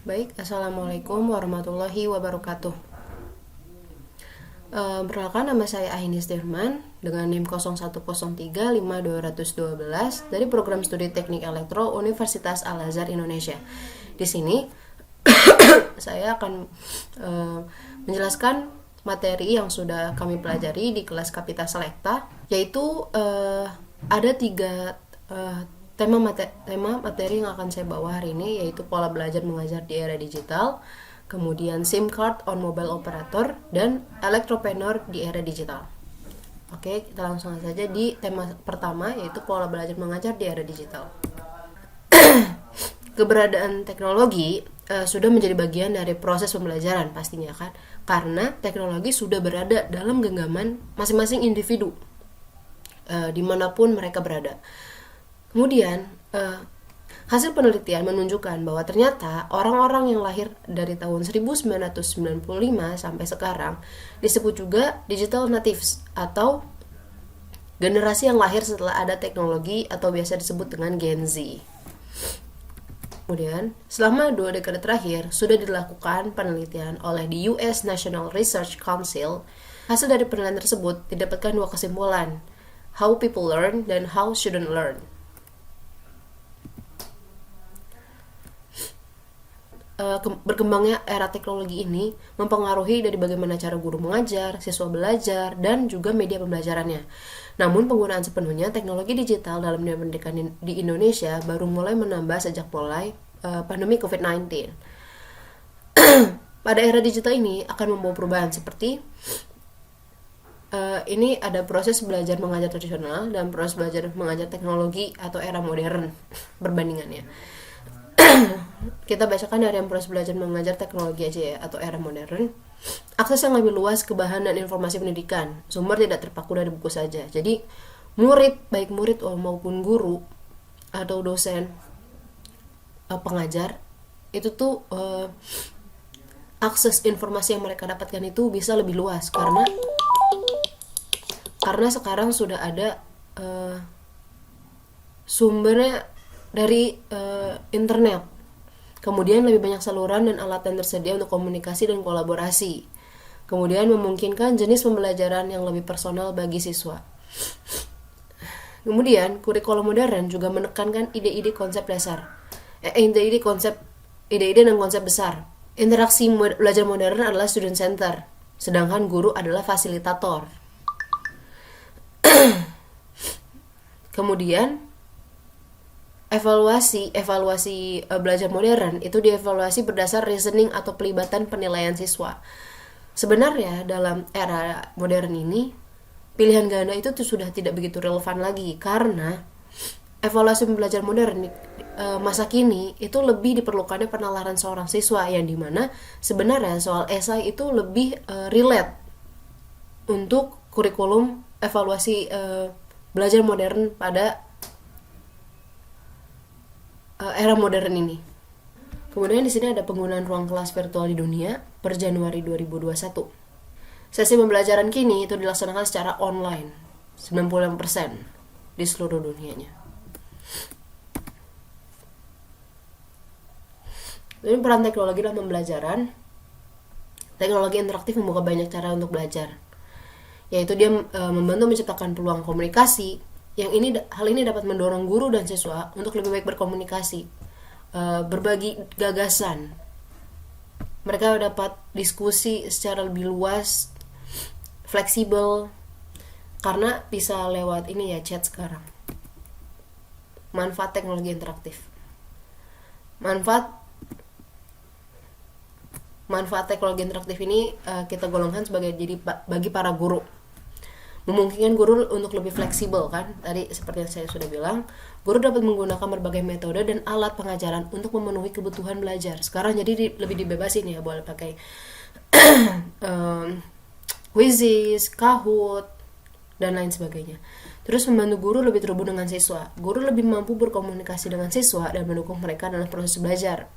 Baik, Assalamualaikum warahmatullahi wabarakatuh. Perkenalkan, nama saya Ahinis Dirman dengan NIM 01035212 dari Program Studi Teknik Elektro Universitas Al-Azhar Indonesia. Di sini saya akan menjelaskan materi yang sudah kami pelajari di kelas Kapita Selekta, yaitu ada tiga tema materi yang akan saya bawa hari ini, yaitu pola belajar mengajar di era digital, kemudian SIM card on mobile operator, dan electropreneur di era digital. Oke, kita langsung saja di tema pertama, yaitu pola belajar mengajar di era digital. Keberadaan teknologi sudah menjadi bagian dari proses pembelajaran pastinya kan, karena teknologi sudah berada dalam genggaman masing-masing individu dimanapun mereka berada. Kemudian hasil penelitian menunjukkan bahwa ternyata orang-orang yang lahir dari tahun 1995 sampai sekarang disebut juga digital natives atau generasi yang lahir setelah ada teknologi atau biasa disebut dengan Gen Z. Kemudian, selama 2 dekade terakhir sudah dilakukan penelitian oleh the US National Research Council. Hasil dari penelitian tersebut didapatkan 2 kesimpulan: how people learn dan how students learn. Berkembangnya era teknologi ini mempengaruhi dari bagaimana cara guru mengajar, siswa belajar, dan juga media pembelajarannya. Namun penggunaan sepenuhnya teknologi digital dalam dunia pendidikan di Indonesia baru mulai menambah sejak mulai pandemi COVID-19. Pada era digital ini akan membawa perubahan seperti ini ada proses belajar mengajar tradisional dan proses belajar mengajar teknologi atau era modern perbandingannya. Kita bacakan dari yang proses belajar mengajar teknologi aja ya, atau era modern. Akses yang lebih luas ke bahan dan informasi pendidikan, sumber tidak terpaku dari buku saja. Jadi baik murid maupun guru atau dosen pengajar itu tuh akses informasi yang mereka dapatkan itu bisa lebih luas karena sekarang sudah ada sumbernya dari internet. Kemudian lebih banyak saluran dan alat yang tersedia untuk komunikasi dan kolaborasi. Kemudian memungkinkan jenis pembelajaran yang lebih personal bagi siswa. Kemudian kurikulum modern juga menekankan ide-ide dan konsep besar. Interaksi belajar modern adalah student center, sedangkan guru adalah fasilitator. Kemudian evaluasi belajar modern itu dievaluasi berdasar reasoning atau pelibatan penilaian siswa. Sebenarnya dalam era modern ini pilihan ganda itu tuh sudah tidak begitu relevan lagi, karena evaluasi belajar modern masa kini itu lebih diperlukannya penalaran seorang siswa, yang dimana sebenarnya soal esai itu lebih relate untuk kurikulum evaluasi belajar modern pada era modern ini. Kemudian di sini ada penggunaan ruang kelas virtual di dunia per Januari 2021. Sesi pembelajaran kini itu dilaksanakan secara online 96% di seluruh dunianya. Ini peran teknologi dalam pembelajaran. Teknologi interaktif membuka banyak cara untuk belajar, yaitu dia membantu menciptakan peluang komunikasi. Hal ini dapat mendorong guru dan siswa untuk lebih baik berkomunikasi, berbagi gagasan. Mereka dapat diskusi secara lebih luas, fleksibel, karena bisa lewat chat sekarang. Manfaat teknologi interaktif. Manfaat teknologi interaktif ini kita golongkan sebagai bagi para guru. Memungkinkan guru untuk lebih fleksibel kan. Tadi seperti yang saya sudah bilang, guru dapat menggunakan berbagai metode dan alat pengajaran untuk memenuhi kebutuhan belajar. Sekarang jadi lebih dibebasin ya, boleh pakai Quizzes, Kahoot, dan lain sebagainya. Terus membantu guru lebih terhubung dengan siswa. Guru lebih mampu berkomunikasi dengan siswa dan mendukung mereka dalam proses belajar.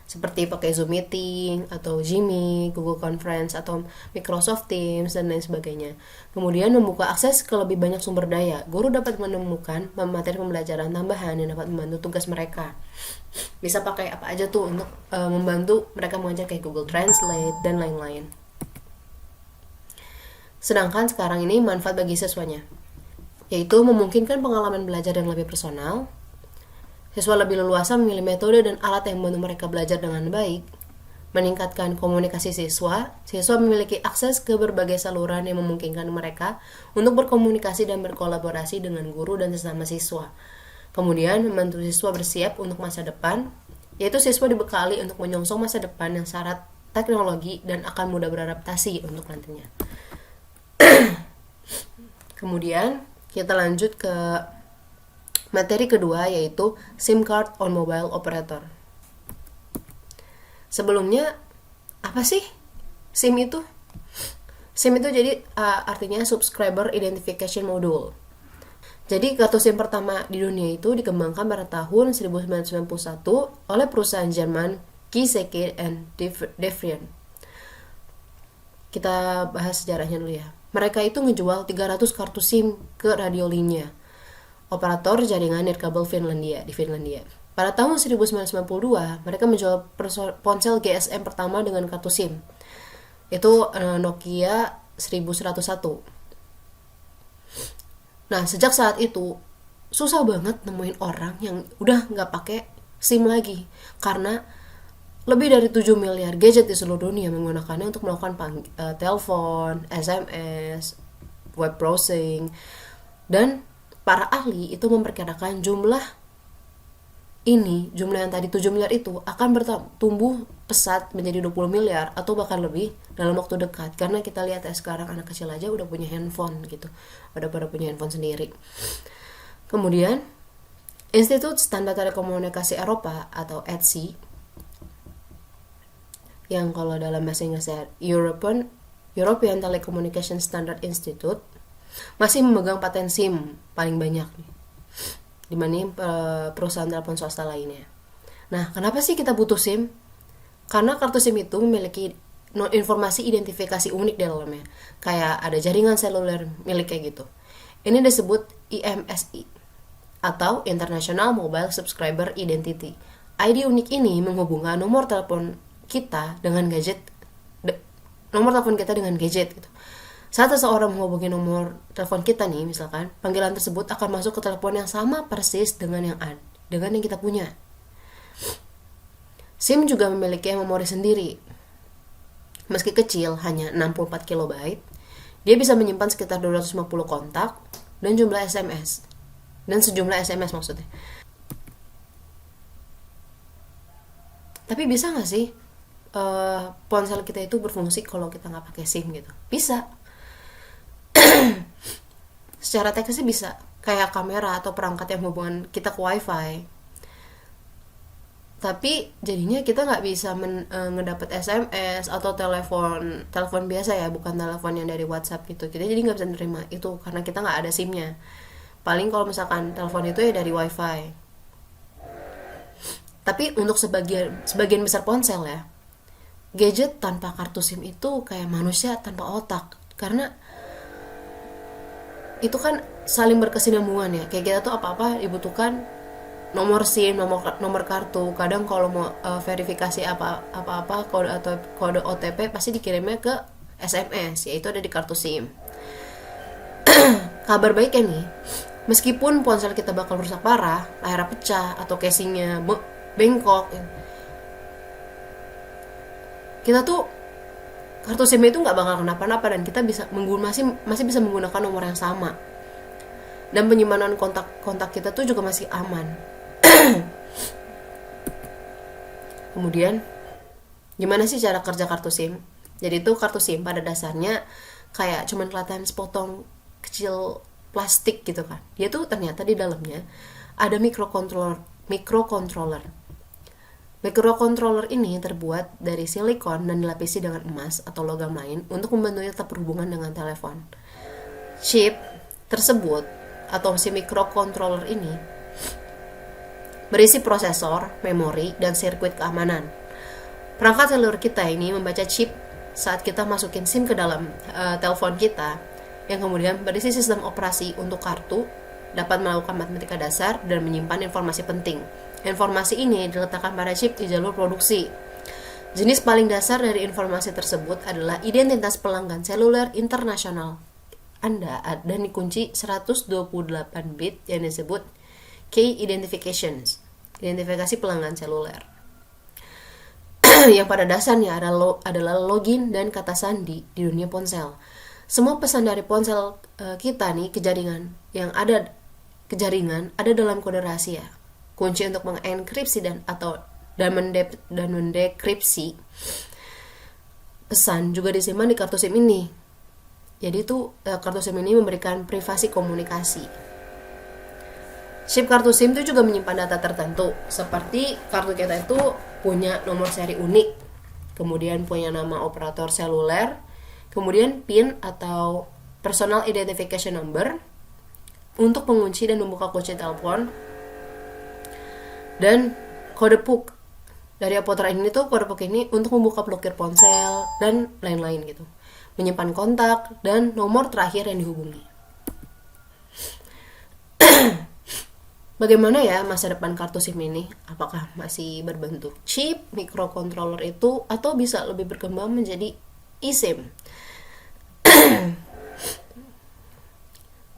seperti pakai Zoom Meeting atau Jimmy, Google Conference atau Microsoft Teams dan lain sebagainya. Kemudian membuka akses ke lebih banyak sumber daya. Guru dapat menemukan materi pembelajaran tambahan yang dapat membantu tugas mereka. Bisa pakai apa aja tuh untuk membantu mereka mengajar, kayak Google Translate dan lain-lain. Sedangkan sekarang ini manfaat bagi siswanya, yaitu memungkinkan pengalaman belajar yang lebih personal. Siswa lebih leluasa memilih metode dan alat yang membantu mereka belajar dengan baik. Meningkatkan komunikasi siswa memiliki akses ke berbagai saluran yang memungkinkan mereka untuk berkomunikasi dan berkolaborasi dengan guru dan sesama siswa. Kemudian membantu siswa bersiap untuk masa depan, yaitu siswa dibekali untuk menyongsong masa depan yang syarat teknologi dan akan mudah beradaptasi untuk nantinya. Kemudian kita lanjut ke materi kedua, yaitu SIM card on mobile operator. Sebelumnya, apa sih SIM itu? SIM itu jadi artinya Subscriber Identification Module. Jadi kartu SIM pertama di dunia itu dikembangkan pada tahun 1991 oleh perusahaan Jerman Kieseke and Devrient. Kita bahas sejarahnya dulu ya. Mereka itu ngejual 300 kartu SIM ke Radiolinja, operator jaringan nirkabel di Finlandia. Pada tahun 1992, mereka menjual ponsel GSM pertama dengan kartu SIM. Itu Nokia 1101. Nah, sejak saat itu susah banget nemuin orang yang udah nggak pakai SIM lagi, karena lebih dari 7 miliar gadget di seluruh dunia menggunakannya untuk melakukan telepon, SMS, web browsing, dan para ahli itu memperkirakan jumlah yang tadi 7 miliar itu akan bertumbuh pesat menjadi 20 miliar atau bahkan lebih dalam waktu dekat. Karena kita lihat ya sekarang anak kecil aja udah punya handphone gitu. Udah pada punya handphone sendiri. Kemudian Institut Standar Telekomunikasi Eropa atau ETSI, yang kalau dalam bahasa Inggrisnya European Telecommunication Standard Institute, masih memegang paten SIM paling banyak nih dibanding perusahaan telepon swasta lainnya. Nah, kenapa sih kita butuh SIM? Karena kartu SIM itu memiliki informasi identifikasi unik di dalamnya, kayak ada jaringan seluler milik kayak gitu. Ini disebut IMSI atau International Mobile Subscriber Identity. ID unik ini menghubungkan nomor telepon kita dengan gadget gitu. Saat seseorang menghubungi nomor telepon kita nih, misalkan, panggilan tersebut akan masuk ke telepon yang sama persis dengan yang kita punya. SIM juga memiliki memori sendiri. Meski kecil, hanya 64 KB, dia bisa menyimpan sekitar 250 kontak dan jumlah SMS. Dan sejumlah SMS maksudnya. Tapi bisa gak sih ponsel kita itu berfungsi kalau kita gak pakai SIM gitu? Bisa. Secara teknisnya bisa, kayak kamera atau perangkat yang hubungan kita ke wifi. Tapi jadinya kita nggak bisa ngedapat SMS atau telepon biasa ya, bukan telepon yang dari WhatsApp gitu. Kita jadi nggak bisa nerima itu karena kita nggak ada SIM-nya. Paling kalau misalkan telepon itu ya dari wifi. Tapi untuk sebagian besar ponsel ya, gadget tanpa kartu SIM itu kayak manusia tanpa otak, karena itu kan saling berkesinambungan ya. Kayak kita tuh apa-apa dibutuhkan nomor SIM, nomor kartu. Kadang kalau mau verifikasi apa-apa kode atau kode OTP pasti dikirimnya ke SMS, yaitu ada di kartu SIM. Kabar baiknya nih, meskipun ponsel kita bakal rusak parah, layar pecah atau casingnya bengkok, kita tuh kartu SIM itu nggak bakal kenapa-napa dan kita masih bisa menggunakan nomor yang sama. Dan penyimpanan kontak kita tuh juga masih aman. Kemudian, gimana sih cara kerja kartu SIM? Jadi itu kartu SIM pada dasarnya kayak cuman kelihatan sepotong kecil plastik gitu kan. Dia tuh ternyata di dalamnya ada microcontroller. Microcontroller ini terbuat dari silikon dan dilapisi dengan emas atau logam lain untuk membantunya tetap berhubungan dengan telepon. Chip tersebut atau si microcontroller ini berisi prosesor, memori, dan sirkuit keamanan. Perangkat seluler kita ini membaca chip saat kita masukin SIM ke dalam telepon kita, yang kemudian berisi sistem operasi untuk kartu, dapat melakukan matematika dasar dan menyimpan informasi penting. Informasi ini diletakkan pada chip di jalur produksi. Jenis paling dasar dari informasi tersebut adalah identitas pelanggan seluler internasional Anda dan dikunci 128 bit yang disebut key identifications, identifikasi pelanggan seluler. Yang pada dasarnya adalah login dan kata sandi di dunia ponsel. Semua pesan dari ponsel kita nih ke jaringan ada dalam kode rahasia. Kunci untuk mengenkripsi dan mendekripsi pesan juga disimpan di kartu SIM ini. Jadi itu kartu SIM ini memberikan privasi komunikasi. Chip kartu SIM itu juga menyimpan data tertentu, seperti kartu kita itu punya nomor seri unik, kemudian punya nama operator seluler, kemudian PIN atau Personal Identification Number untuk mengunci dan membuka kunci telepon, dan kode PUK dari operator ini tuh, kode PUK ini untuk membuka blokir ponsel dan lain-lain gitu, menyimpan kontak dan nomor terakhir yang dihubungi. Bagaimana ya masa depan kartu SIM ini? Apakah masih berbentuk chip, microcontroller itu, atau bisa lebih berkembang menjadi eSIM?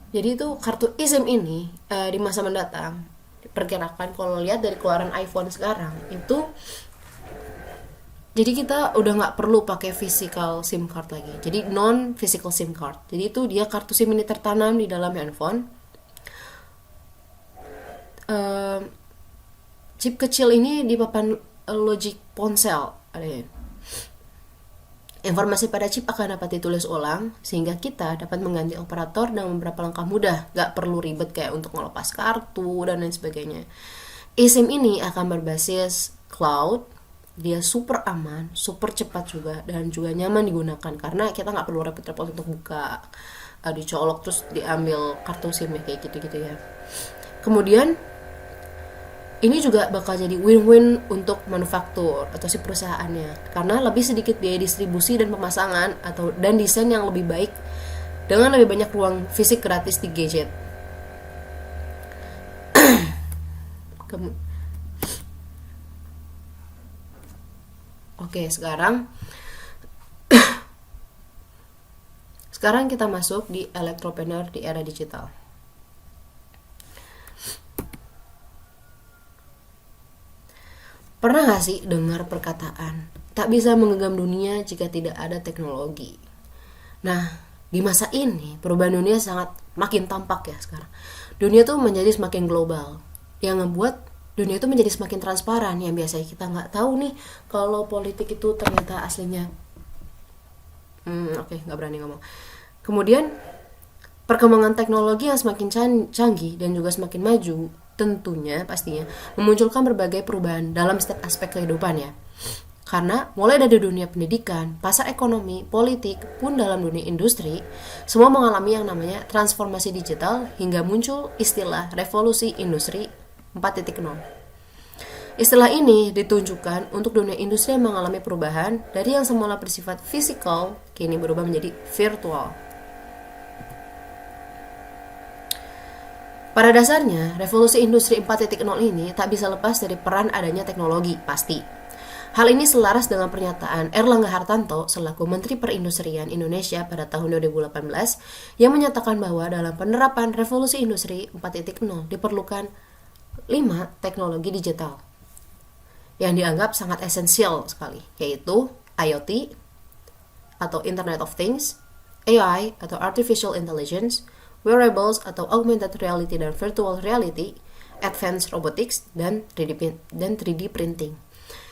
Jadi itu kartu eSIM ini di masa mendatang diperkirakan, kalau lihat dari keluaran iPhone sekarang itu, jadi kita udah nggak perlu pakai physical SIM card lagi. Jadi non physical SIM card. Jadi itu dia kartu SIM ini tertanam di dalam handphone. Chip kecil ini di papan logic ponsel. Informasi pada chip akan dapat ditulis ulang sehingga kita dapat mengganti operator dengan beberapa langkah mudah. Gak perlu ribet kayak untuk melepas kartu dan lain sebagainya. eSIM ini akan berbasis cloud. Dia super aman, super cepat juga, dan juga nyaman digunakan karena kita gak perlu repot-repot untuk buka, dicolok terus diambil kartu SIM-nya kayak gitu-gitu ya. Kemudian ini juga bakal jadi win-win untuk manufaktur atau si perusahaannya, karena lebih sedikit biaya distribusi dan pemasangan dan desain yang lebih baik dengan lebih banyak ruang fisik gratis di gadget. Oke, sekarang kita masuk di Electropreneur di era digital. Pernah gak sih dengar perkataan, tak bisa menggenggam dunia jika tidak ada teknologi? Nah, di masa ini perubahan dunia sangat makin tampak ya sekarang. Dunia tuh menjadi semakin global, yang membuat dunia itu menjadi semakin transparan. Yang biasanya kita nggak tahu nih kalau politik itu ternyata aslinya. Nggak berani ngomong. Kemudian perkembangan teknologi yang semakin canggih dan juga semakin maju tentunya pastinya memunculkan berbagai perubahan dalam setiap aspek kehidupan ya. Karena mulai dari dunia pendidikan, pasar ekonomi, politik, pun dalam dunia industri, semua mengalami yang namanya transformasi digital hingga muncul istilah revolusi industri 4.0. Istilah ini ditunjukkan untuk dunia industri yang mengalami perubahan dari yang semula bersifat fisikal, kini berubah menjadi virtual. Pada dasarnya, revolusi industri 4.0 ini tak bisa lepas dari peran adanya teknologi, pasti. Hal ini selaras dengan pernyataan Erlangga Hartarto selaku Menteri Perindustrian Indonesia pada tahun 2018 yang menyatakan bahwa dalam penerapan revolusi industri 4.0 diperlukan 5 teknologi digital yang dianggap sangat esensial sekali, yaitu IoT atau Internet of Things, AI atau Artificial Intelligence, wearables atau augmented reality dan virtual reality, advanced robotics, dan 3D printing.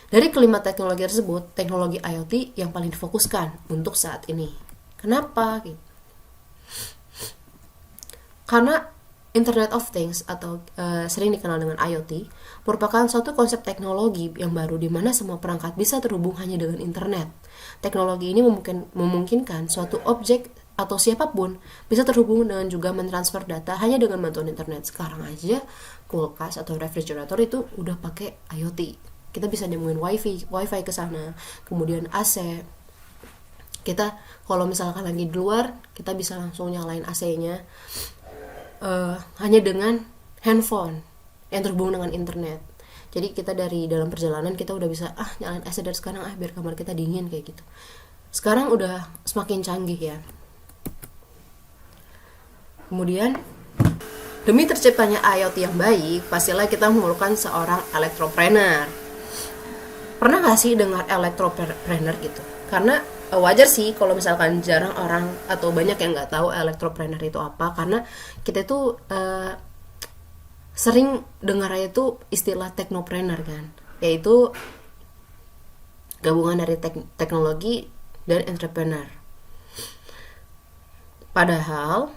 Dari kelima teknologi tersebut, teknologi IoT yang paling difokuskan untuk saat ini. Kenapa? Karena Internet of Things atau sering dikenal dengan IoT merupakan suatu konsep teknologi yang baru di mana semua perangkat bisa terhubung hanya dengan internet. Teknologi ini memungkinkan suatu objek atau siapapun bisa terhubung dengan juga mentransfer data hanya dengan bantuan internet. Sekarang aja kulkas atau refrigerator itu udah pakai IoT. kita bisa nyambungin wifi ke sana, kemudian AC. Kita kalau misalkan lagi di luar, kita bisa langsung nyalain AC-nya hanya dengan handphone yang terhubung dengan internet. Jadi kita dari dalam perjalanan kita udah bisa nyalain AC dari sekarang biar kamar kita dingin kayak gitu. Sekarang udah semakin canggih ya. Kemudian demi terciptanya IoT yang baik, pastilah kita memerlukan seorang electropreneur. Pernah gak sih dengar electropreneur gitu? Karena wajar sih kalau misalkan jarang orang atau banyak yang gak tahu electropreneur itu apa, karena kita tuh sering dengar itu istilah technopreneur kan, yaitu gabungan dari teknologi dan entrepreneur. Padahal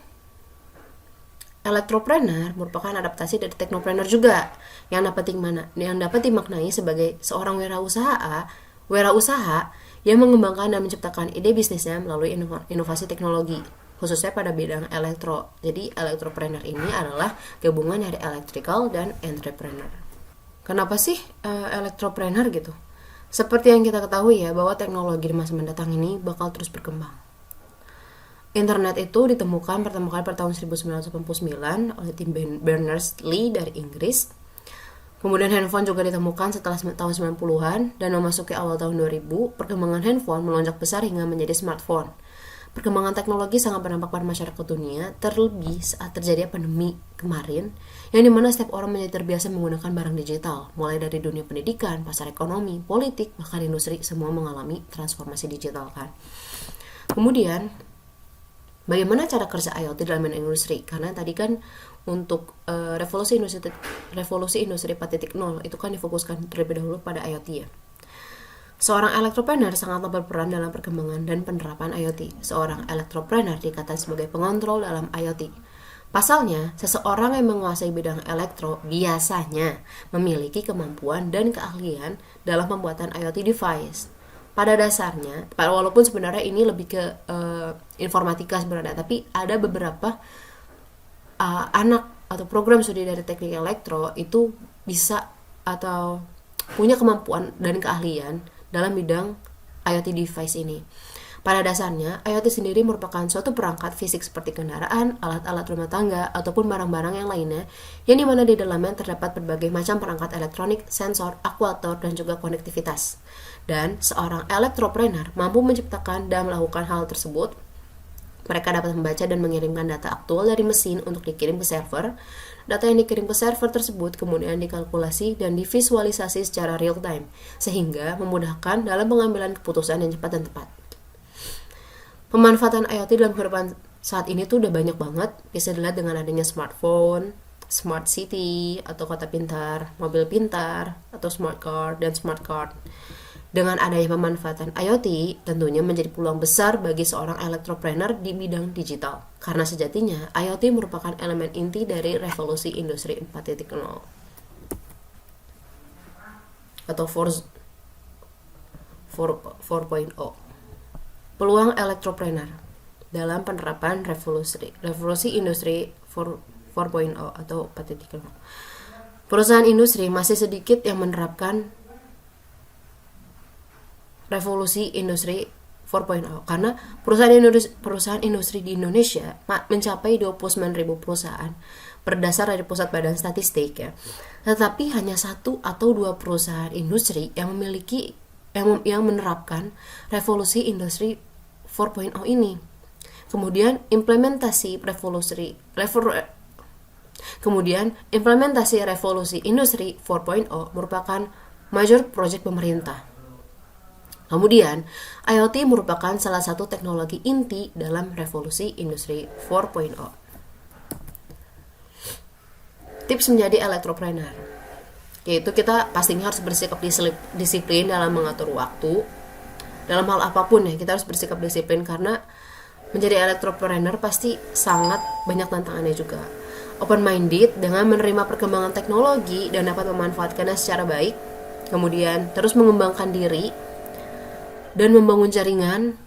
electropreneur merupakan adaptasi dari technopreneur juga yang dapat dimaknai sebagai seorang wirausaha yang mengembangkan dan menciptakan ide bisnisnya melalui inovasi teknologi, khususnya pada bidang elektro. Jadi electropreneur ini adalah gabungan dari electrical dan entrepreneur. Kenapa sih electropreneur gitu? Seperti yang kita ketahui ya, bahwa teknologi di masa mendatang ini bakal terus berkembang. Internet itu ditemukan pertama kali pada tahun 1989 oleh tim Berners-Lee dari Inggris. Kemudian handphone juga ditemukan setelah tahun 90-an dan memasuki awal tahun 2000, perkembangan handphone melonjak besar hingga menjadi smartphone. Perkembangan teknologi sangat berdampak pada masyarakat dunia, terlebih saat terjadi pandemi kemarin, yang dimana setiap orang menjadi terbiasa menggunakan barang digital, mulai dari dunia pendidikan, pasar ekonomi, politik, bahkan industri, semua mengalami transformasi digital kan. Kemudian, bagaimana cara kerja IoT dalam industri? Karena tadi kan untuk revolusi industri 4.0 itu kan difokuskan terlebih dahulu pada IoT ya. Seorang electropreneur sangatlah berperan dalam perkembangan dan penerapan IoT. Seorang electropreneur dikatakan sebagai pengontrol dalam IoT. Pasalnya, seseorang yang menguasai bidang elektro biasanya memiliki kemampuan dan keahlian dalam pembuatan IoT device. Pada dasarnya, walaupun sebenarnya ini lebih ke informatika sebenarnya, tapi ada beberapa anak atau program studi dari teknik elektro itu bisa atau punya kemampuan dan keahlian dalam bidang IoT device ini. Pada dasarnya, IoT sendiri merupakan suatu perangkat fisik seperti kendaraan, alat-alat rumah tangga, ataupun barang-barang yang lainnya, yang dimana di dalamnya terdapat berbagai macam perangkat elektronik, sensor, aktuator, dan juga konektivitas. Dan seorang electropreneur mampu menciptakan dan melakukan hal tersebut. Mereka dapat membaca dan mengirimkan data aktual dari mesin untuk dikirim ke server. Data yang dikirim ke server tersebut kemudian dikalkulasi dan divisualisasi secara real time, sehingga memudahkan dalam pengambilan keputusan yang cepat dan tepat. Pemanfaatan IoT dalam kehidupan saat ini tuh udah banyak banget. Bisa dilihat dengan adanya smartphone, smart city atau kota pintar, mobil pintar atau smart car dan smart card. Dengan adanya pemanfaatan IoT, tentunya menjadi peluang besar bagi seorang electropreneur di bidang digital. Karena sejatinya, IoT merupakan elemen inti dari revolusi industri 4.0 atau 4.0. Peluang electropreneur dalam penerapan revolusi industri 4.0 atau 4.0. Perusahaan industri masih sedikit yang menerapkan revolusi industri 4.0 karena perusahaan industri di Indonesia mencapai 29.000 perusahaan berdasar dari Pusat Badan Statistik ya. Tetapi hanya 1 atau 2 perusahaan industri yang memiliki yang menerapkan revolusi industri 4.0 ini. Kemudian implementasi revolusi industri 4.0 merupakan major project pemerintah. Kemudian, IoT merupakan salah satu teknologi inti dalam revolusi industri 4.0. Tips menjadi electropreneur, yaitu kita pastinya harus bersikap disiplin dalam mengatur waktu. Dalam hal apapun ya, kita harus bersikap disiplin karena menjadi electropreneur pasti sangat banyak tantangannya juga. Open-minded dengan menerima perkembangan teknologi dan dapat memanfaatkannya secara baik. Kemudian terus mengembangkan diri dan membangun jaringan,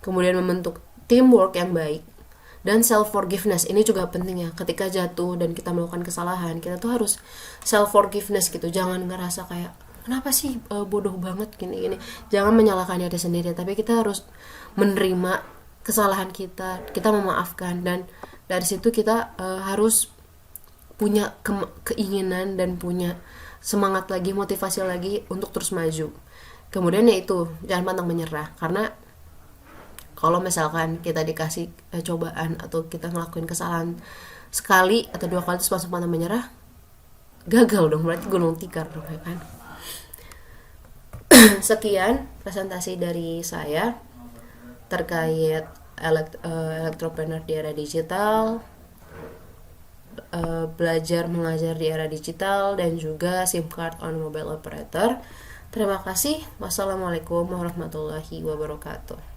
kemudian membentuk teamwork yang baik, dan self-forgiveness ini juga penting ya. Ketika jatuh dan kita melakukan kesalahan, kita tuh harus self-forgiveness gitu, jangan ngerasa kayak kenapa sih bodoh banget gini. Jangan menyalahkan diri sendiri, tapi kita harus menerima kesalahan kita memaafkan, dan dari situ kita harus punya keinginan dan punya semangat lagi, motivasi lagi untuk terus maju. Kemudian ya itu, jangan pantang menyerah, karena kalau misalkan kita dikasih cobaan atau kita ngelakuin kesalahan sekali atau dua kali terus langsung pantang menyerah, gagal dong, berarti gulung tikar dong, ya kan. Sekian presentasi dari saya terkait elektropreneur di era digital, belajar mengajar di era digital, dan juga SIM card on mobile operator. Terima kasih. Wassalamualaikum warahmatullahi wabarakatuh.